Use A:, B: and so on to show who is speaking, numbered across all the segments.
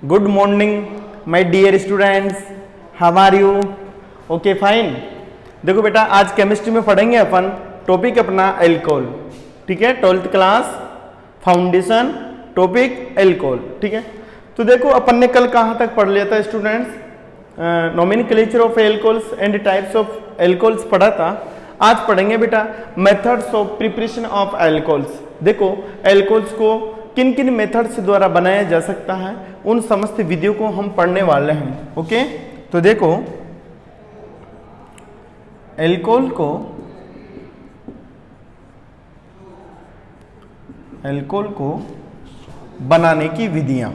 A: Good morning my dear students, how are you? Okay fine. देखो बेटा, आज chemistry में पढ़ेंगे अपन टॉपिक अपना एल्कोहल। ठीक है, 12th class foundation topic alcohol. ठीक है, तो देखो अपन ने कल कहाँ तक पढ़ लिया था students? Nomenclature of alcohols and types of alcohols पढ़ा था। आज पढ़ेंगे बेटा methods of preparation of alcohols. देखो एल्कोहल्स को किन किन मेथड्स द्वारा बनाया जा सकता है, उन समस्त विधियों को हम पढ़ने वाले हैं। ओके, तो देखो एल्कोहल को बनाने की विधियां,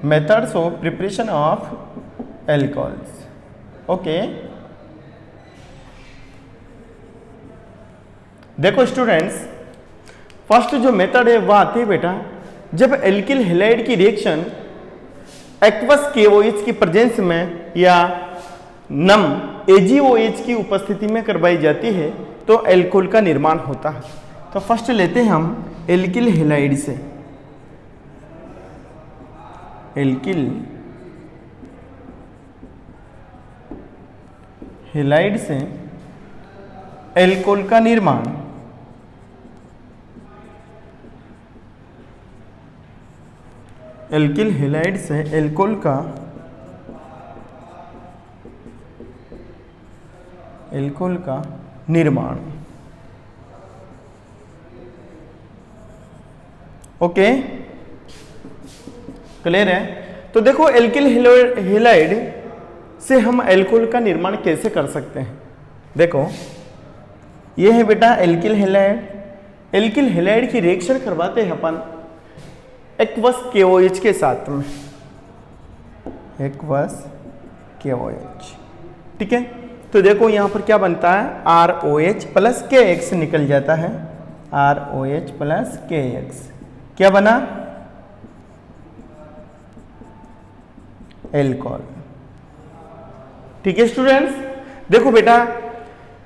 A: methods of preparation of alcohols. Okay, देखो स्टूडेंट्स, फर्स्ट जो मेथड है वह आती है बेटा जब एल्किल हैलाइड की रिएक्शन एक्वस KOH की प्रेजेंस में या नम AgOH की उपस्थिति में करवाई जाती है तो एल्कोहल का निर्माण होता है। तो फर्स्ट लेते हैं हम एल्किल हैलाइड से। एल्किल हैलाइड से एल्कोहल का निर्माण। एल्किल हैलाइड से एल्कोहल का निर्माण। ओके, क्लियर है? तो देखो एल्किल हैलाइड से हम एल्कोहल का निर्माण कैसे कर सकते हैं। देखो ये है बेटा एल्किल हैलाइड। एल्किल हैलाइड की रिएक्शन करवाते हैं अपन एक्वस KOH के साथ में। एक्वस KOH, ठीक है। तो देखो यहां पर क्या बनता है, ROH प्लस KX निकल जाता है। ROH प्लस KX क्या बना? एल्कोहल। ठीक है स्टूडेंट्स, देखो बेटा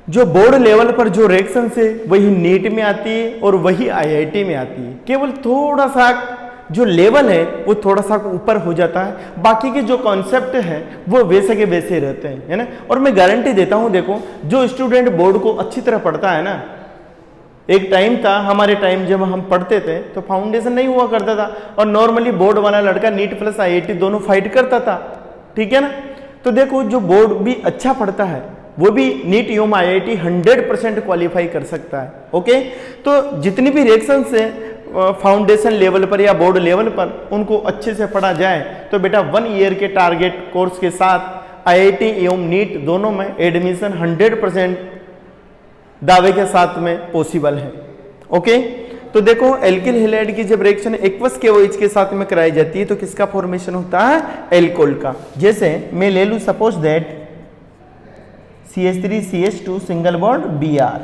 A: जो बोर्ड लेवल पर जो रिएक्शन है वही नीट में आती है और वही IIT में आती है। केवल थोड़ा सा जो लेवल है वो थोड़ा सा ऊपर हो जाता है, बाकी के जो कॉन्सेप्ट है वो वैसे के वैसे रहते हैं, है ना। और मैं गारंटी देता हूं, देखो जो स्टूडेंट बोर्ड को अच्छी तरह पढ़ता है ना, एक टाइम था हमारे टाइम जब हम पढ़ते थे तो फाउंडेशन नहीं हुआ करता था और नॉर्मली बोर्ड वाला लड़का नीट प्लस IIT दोनों फाइट करता था। ठीक है ना। तो देखो जो बोर्ड भी अच्छा पढ़ता है वो भी नीट एवं IIT 100% क्वालिफाई कर सकता है। ओके, तो जितनी भी रिएक्शन से फाउंडेशन लेवल पर या बोर्ड लेवल पर उनको अच्छे से पढ़ा जाए तो बेटा 1 ईयर के टारगेट कोर्स के साथ IIT एवं नीट दोनों में एडमिशन 100% दावे के साथ में पॉसिबल है। ओके, तो देखो एल्किल हैलाइड की जब रिएक्शन एक्वस KOH के साथ में कराई जाती है तो किसका फॉर्मेशन होता है? एल्कोहल का। जैसे मैं ले लूं suppose that CH3CH2 single bond Br,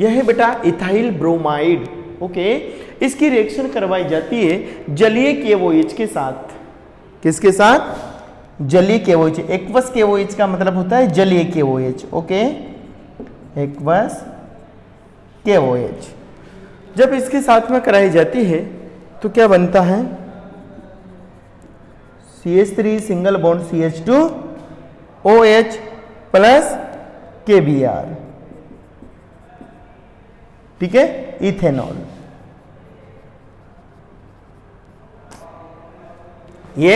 A: यह है बेटा इथाइल ब्रोमाइड। ओके, इसकी रिएक्शन करवाई जाती है जलीय KOH के साथ। किसके साथ? जलीय KOH। एक्वस KOH का मतलब होता है जलीय KOH। ओके, एक्वस KOH जब इसके साथ में कराई जाती है तो क्या बनता है? CH3 single bond CH2 OH plus KBr। ठीक है, इथेनॉल। ये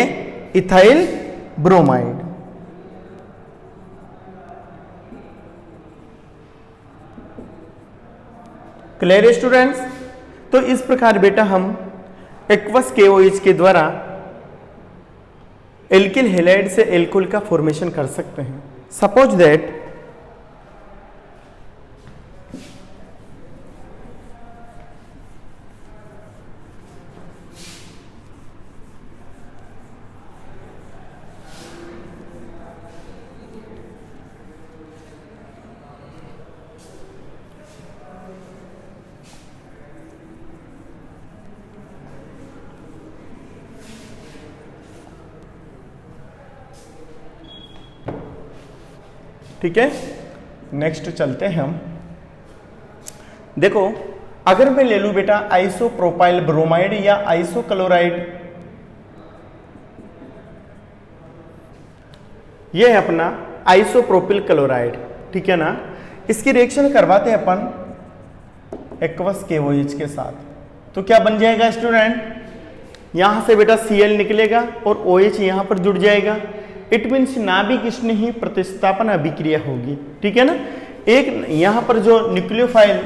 A: इथाइल ब्रोमाइड। Clear students? तो इस प्रकार बेटा हम एक्वस KOH के द्वारा एल्किल हैलाइड से एल्कोहल का फॉर्मेशन कर सकते हैं। सपोज दैट ठीक है, नेक्स्ट चलते हैं हम। देखो अगर मैं ले लूं बेटा आइसोप्रोपाइल ब्रोमाइड या आइसोक्लोराइड, ये है अपना आइसोप्रोपिल क्लोराइड, ठीक है ना। इसकी रिएक्शन करवाते हैं अपन एक्वस KOH के साथ, तो क्या बन जाएगा स्टूडेंट, यहां से बेटा Cl निकलेगा और OH यहां पर जुड़ जाएगा। इट मीन्स नाभिक स्नेही प्रतिस्थापन अभिक्रिया होगी, ठीक है ना। एक यहां पर जो न्यूक्लियोफाइल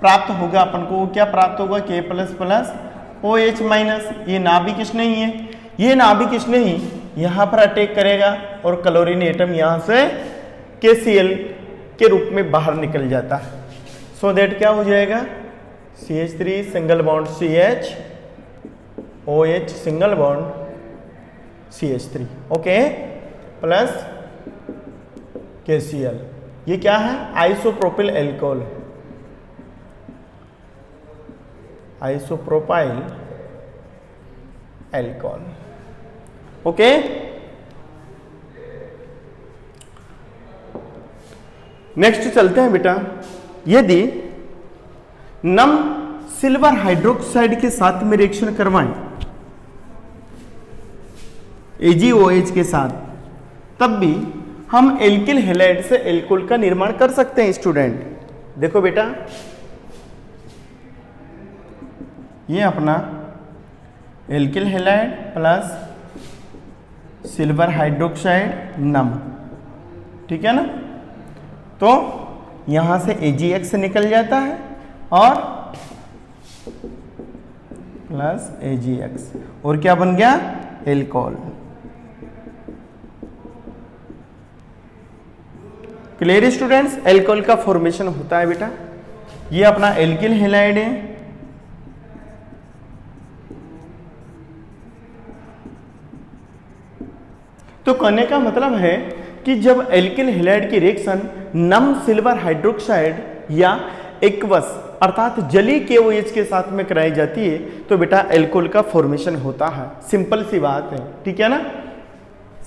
A: प्राप्त होगा अपन को, क्या प्राप्त होगा, K++ OH माइनस, ये नाभिक स्नेही है। ये नाभिक स्नेही यहां पर अटैक करेगा और क्लोरीन एटम यहां से KCl के रूप में बाहर निकल जाता है। सो दैट क्या हो जाएगा, CH3 single bond CH, OH single bond CH3, okay, plus KCl। ये क्या है, isopropyl alcohol, isopropyl alcohol, okay. Next चलते हैं बेटा, यदि नम सिल्वर हाइड्रोक्साइड के साथ में रिएक्शन करवाएं AgOH के साथ, तब भी हम एल्किल हैलाइड से एल्कोहल का निर्माण कर सकते हैं स्टूडेंट। देखो बेटा, ये अपना alkyl halide plus silver hydroxide नम, ठीक है ना। तो यहां से AgX निकल जाता है और प्लस AgX, और क्या बन गया, एल्कोहल। क्लियर स्टूडेंट्स, एल्कोहल का फॉर्मेशन होता है बेटा। ये अपना एल्किल हैलाइड है, तो कहने का मतलब है कि जब एल्किल हैलाइड की रिएक्शन नम सिल्वर हाइड्रोक्साइड या एक्वस अर्थात जलीय KOH के साथ में कराई जाती है, तो बेटा एल्कोहल का फॉर्मेशन होता है। सिंपल सी बात है, ठीक है ना।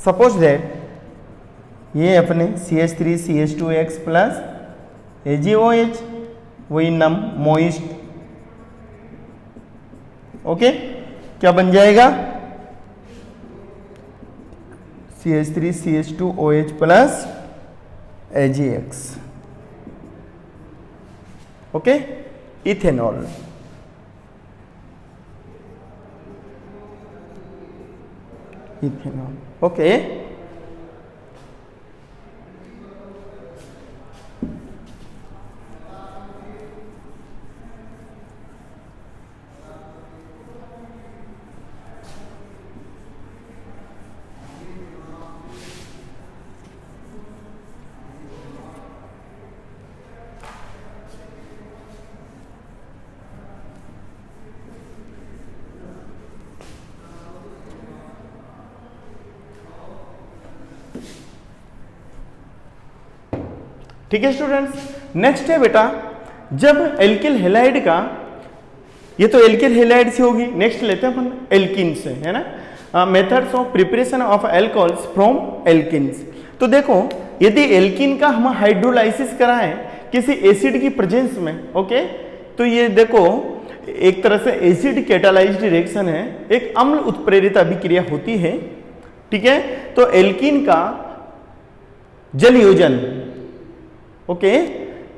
A: सपोज दैट ये अपने CH3 CH2X प्लस AgOH, वही नम मोइस्ट, ओके, क्या बन जाएगा, CH3 CH2OH plus AgX, okay, ethanol. Ethanol, okay. ठीक है स्टूडेंट्स, नेक्स्ट है बेटा, जब एल्किल हैलाइड का, ये तो एल्किल हैलाइड से होगी, नेक्स्ट लेते हैं अपन एल्किन से, है ना। Methods of preparation of alcohols from alkenes. तो देखो, यदि एल्किन का हम हाइड्रोलाइसिस कराएं किसी एसिड की प्रेजेंस में, ओके, तो ये देखो एक तरह से एसिड कैटालाइज्ड रिएक्शन है, एक अम्ल उत्प्रेरित अभिक्रिया होती है, ठीक है। तो एल्किन का जलयोजन, ओके,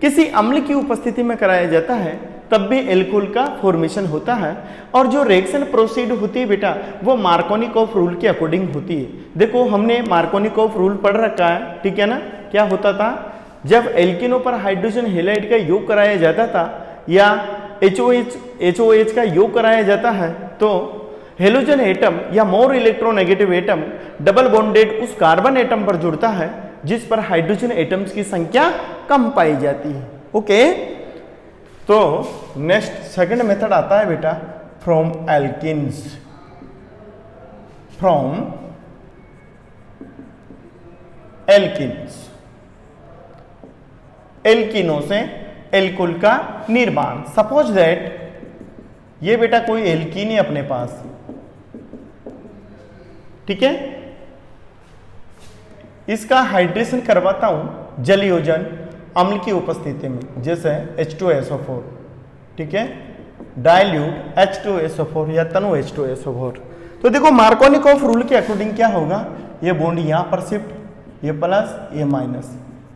A: किसी अम्ल की उपस्थिति में कराया जाता है, तब भी एल्कोहल का फॉर्मेशन होता है। और जो रिएक्शन प्रोसीड होती है बेटा, वो मार्कोनिकॉफ रूल के अकॉर्डिंग होती है। देखो हमने मार्कोनिकॉफ रूल पढ़ रखा है, ठीक है ना। क्या होता था, जब एल्किनों पर हाइड्रोजन हैलाइड का योग कराया जाता था या HOH का योग कराया जाता है, तो हेलोजन एटम या more electronegative atom double bonded उस कार्बन एटम पर जुड़ता है जिस पर हाइड्रोजन एटम्स की संख्या कम पाई जाती है, ओके। तो नेक्स्ट सेकंड मेथड आता है बेटा फ्रॉम एल्किन्स, फ्रॉम एल्किन्स, एल्किनों से एल्कोहल का निर्माण। सपोज दैट ये बेटा कोई एल्कीन है अपने पास, ठीक है, इसका हाइड्रेशन करवाता हूं जलयोजन अम्ल की उपस्थिति में, जैसे H2SO4, ठीक है, डाइल्यूट H2SO4 या तनु H2SO4। तो देखो मार्कोनिकॉफ रूल के अकॉर्डिंग क्या होगा, ये बॉन्ड यहाँ पर शिफ्ट, ये प्लस ये माइनस,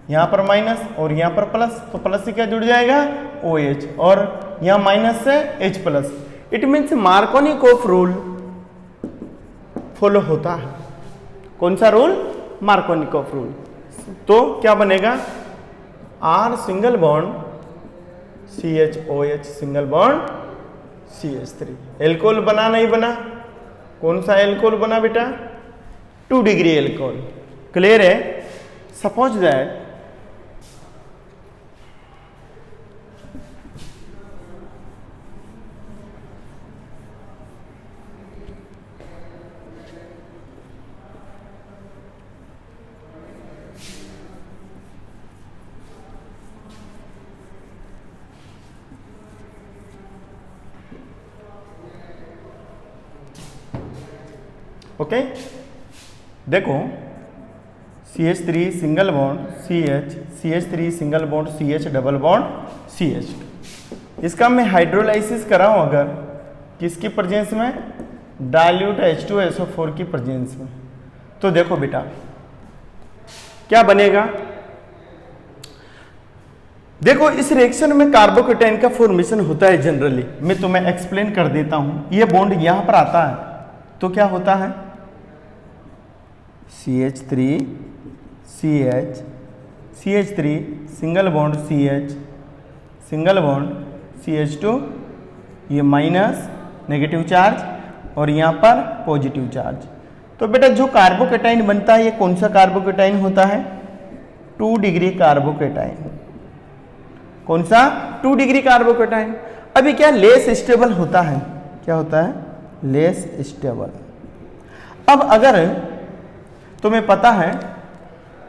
A: यहाँ पर माइनस और यहाँ पर प्लस, तो प्लस से क्या जुड़ जाएगा OH, और यहाँ माइनस से H plus. It means Markovnikov rule follow होता है। कौन सा रूल, मार्कोनिकॉफ रूल। तो क्या बनेगा, R single bond CHOH single bond CH3। Alcohol बना नहीं बना, कौन सा एल्कोहल बना बेटा, 2 डिग्री एल्कोहल। क्लियर है। सपोज दैट ओके, देखो CH3 single bond CH, CH3 single bond CH double bond CH। इसका मैं हाइड्रोलाइसिस कराऊं अगर, किसकी प्रेजेंस में, डाइल्यूट H2SO4 की प्रेजेंस में, तो देखो बेटा क्या बनेगा। देखो इस रिएक्शन में कार्बोकेटाइन का फॉर्मेशन होता है जनरली, मैं तुम्हें एक्सप्लेन कर देता हूं। ये बॉन्ड यहां पर आता है तो क्या होता है, CH3 CH, CH3 single bond CH single bond CH2, ये माइनस नेगेटिव चार्ज और यहाँ पर पॉजिटिव चार्ज। तो बेटा जो कार्बोकेटाइन बनता है ये कौन सा कार्बोकेटाइन होता है, 2 डिग्री कार्बोकेटाइन। कौन सा, 2 डिग्री कार्बोकेटाइन। अभी क्या लेस स्टेबल होता है, क्या होता है, लेस स्टेबल। अब अगर तुम्हें पता है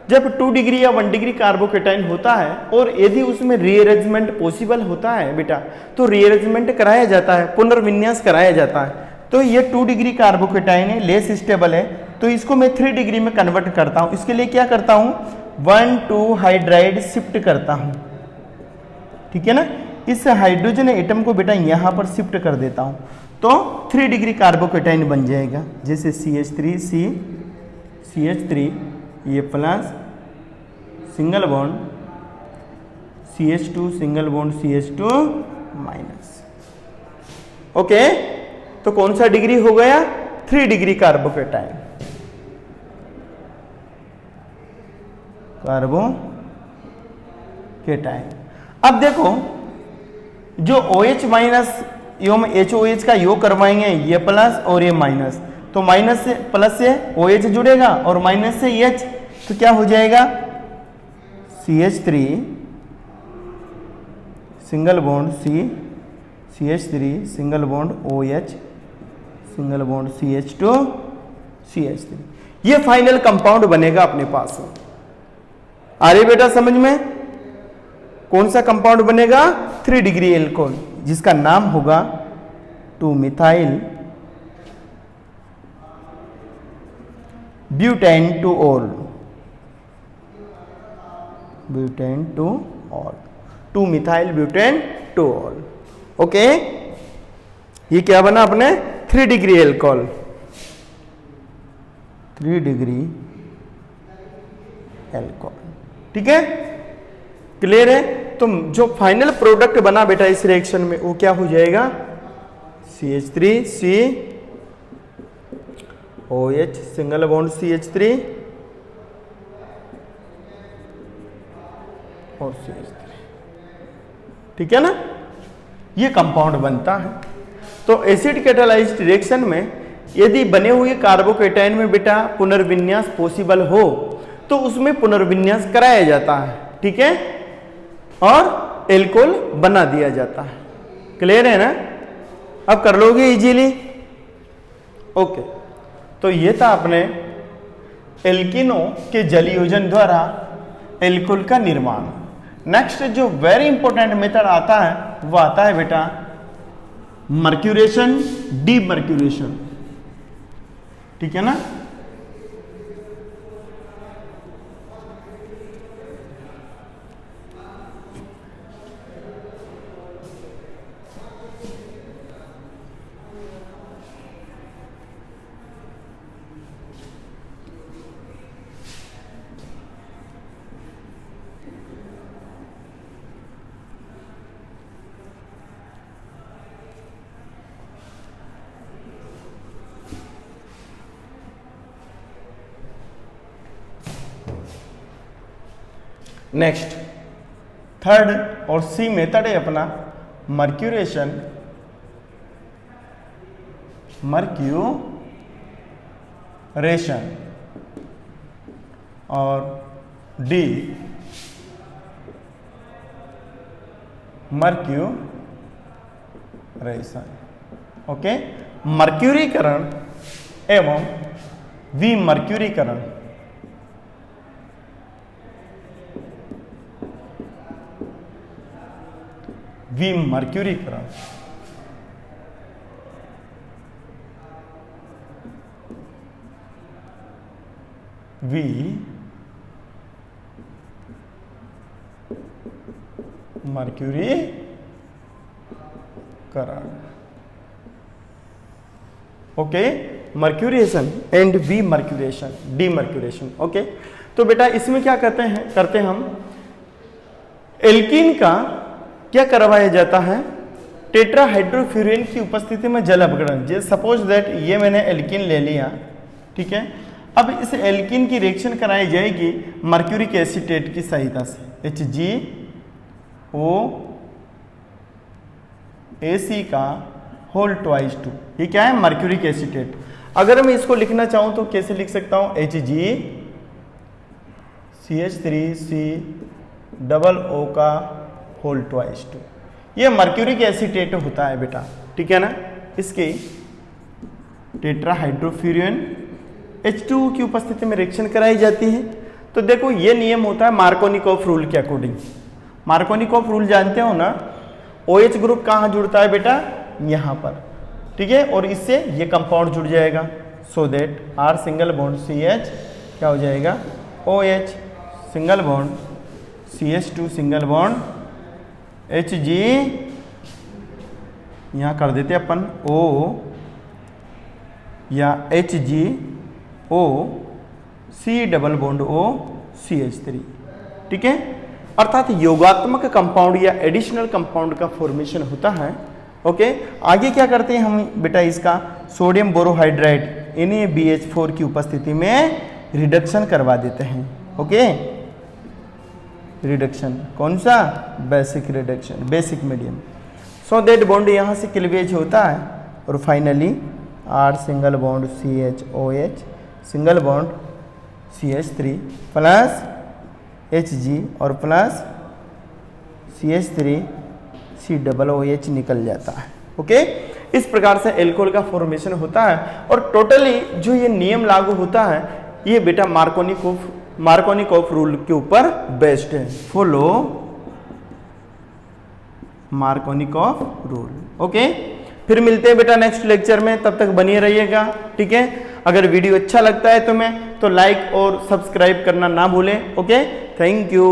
A: जब 2 डिग्री या 1 डिग्री कार्बोकेटाइन होता है और यदि उसमें रीअरेंजमेंट पॉसिबल होता है बेटा, तो रीअरेंजमेंट कराया जाता है, पुनर्विन्यास कराया जाता है। तो ये 2 डिग्री कार्बोकेटाइन है, लेस स्टेबल है, तो इसको मैं 3 डिग्री में कन्वर्ट करता हूं। इसके लिए क्या करता हूं, 1,2 हाइड्राइड शिफ्ट करता हूं, ठीक है ना। इस हाइड्रोजन एटम को बेटा यहां पर शिफ्ट कर देता हूं, तो 3 डिग्री कार्बोकेटाइन बन जाएगा। जैसे CH3 CH3 ये plus single bond CH2 single bond CH2 minus. Okay, तो कौन सा डिग्री हो गया, 3 डिग्री कार्बोकेटाइन, कार्बोकेटाइन। अब देखो जो OH माइनस योग HOH का योग करवाएंगे, ये प्लस और ये माइनस, तो माइनस से प्लस से OH जुड़ेगा और माइनस से H, तो क्या हो जाएगा, CH3 single bond CH3 single bond OH single bond CH2 CH3। ये फाइनल कंपाउंड बनेगा अपने पास। आ रही बेटा समझ में, कौन सा कंपाउंड बनेगा, 3 डिग्री एल्कोहल, जिसका नाम होगा two methyl butane two ol, butane two ol, two methyl butane two ol. Okay, ये क्या बना अपने, 3 डिग्री एल्कोहल, 3 डिग्री एल्कोहल, ठीक है, क्लियर है। तो जो फाइनल प्रोडक्ट बना बेटा इस रिएक्शन में वो क्या हो जाएगा, CH3 OH single bond CH3 और CH3, ठीक है ना, ये कंपाउंड बनता है। तो एसिड कैटालाइज्ड रिएक्शन में यदि बने हुए कार्बोकेटाइन में बेटा पुनर्विन्यास पॉसिबल हो तो उसमें पुनर्विन्यास कराया जाता है, ठीक है, और एल्कोहल बना दिया जाता है। क्लियर है ना, अब कर लोगे इजीली। ओके, तो ये था अपने एल्किनो के जलयोजन द्वारा एल्कोहल का निर्माण। नेक्स्ट जो वेरी इंपॉर्टेंट मेथड आता है वो आता है बेटा मर्क्यूरेशन, डीमर्क्यूरेशन, ठीक है ना। नेक्स्ट थर्ड और सी मेथड है अपना मर्क्यूरेशन, और डी मर्क्यूरेशन। ओके, मर्क्यूरीकरण एवं विमर्क्यूरीकरण। विमर्क्यूरीकरण मर्क्यूरीकरण। ओके, मर्क्यूरेशन एंड विमर्क्यूरेशन, डीमर्क्यूरेशन। ओके, तो बेटा इसमें क्या करते हैं हम एल्कीन का क्या करवाया जाता है, टेट्राहाइड्रोफ्यूरिन की उपस्थिति में जल अपघटन। जैसे सपोज दैट ये मैंने एल्कीन ले लिया, ठीक है, अब इस एल्कीन की रिएक्शन कराई जाएगी मर्क्यूरिक एसीटेट की सहायता से, HgOAc का होल ट्वाइस 2। ये क्या है, मर्क्यूरिक एसीटेट। अगर मैं इसको लिखना चाहूं तो कैसे लिख सकता हूं, HgCH3COO का होल ट्वाइस 2। ये मर्क्यूरिक एसीटेट होता है बेटा, ठीक है ना। इसके टेट्राहाइड्रोफ्यूरिन H2O की उपस्थिति में रिएक्शन कराई जाती है। तो देखो ये नियम होता है मार्कोनिकॉफ रूल के अकॉर्डिंग। मार्कोनिकॉफ रूल जानते हो ना, OH ग्रुप कहाँ जुड़ता है बेटा, यहाँ पर, ठीक है, और इससे ये कंपाउंड जुड़ जाएगा। So that R single bond CH क्या हो जाएगा, OH single bond CH2 single bond Hg, यहाँ कर देते अपन O या HgO C double bond O CH3, ठीक है। अर्थात योगात्मक कंपाउंड या एडिशनल कंपाउंड का फॉर्मेशन होता है। ओके, आगे क्या करते हैं हम बेटा, इसका सोडियम बोरोहाइड्राइड NaBH4 की उपस्थिति में रिडक्शन करवा देते हैं। ओके, रिडक्शन कौन सा, basic reduction, basic medium. So that bond यहाँ से क्लीवेज होता है और finally R single bond CHOH single bond CH3 plus Hg और प्लस CH3 COOH निकल जाता है। ओके, इस प्रकार से एल्कोहल का फॉर्मेशन होता है और टोटली जो ये नियम लागू होता है ये बेटा मार्कोनिकॉफ रूल के ऊपर बेस्ड है। Follow Markovnikov rule. ओके, फिर मिलते हैं बेटा नेक्स्ट लेक्चर में, तब तक बनिए रहिएगा, ठीक है। अगर वीडियो अच्छा लगता है तुम्हें तो लाइक और सब्सक्राइब करना ना भूलें। Okay, thank you.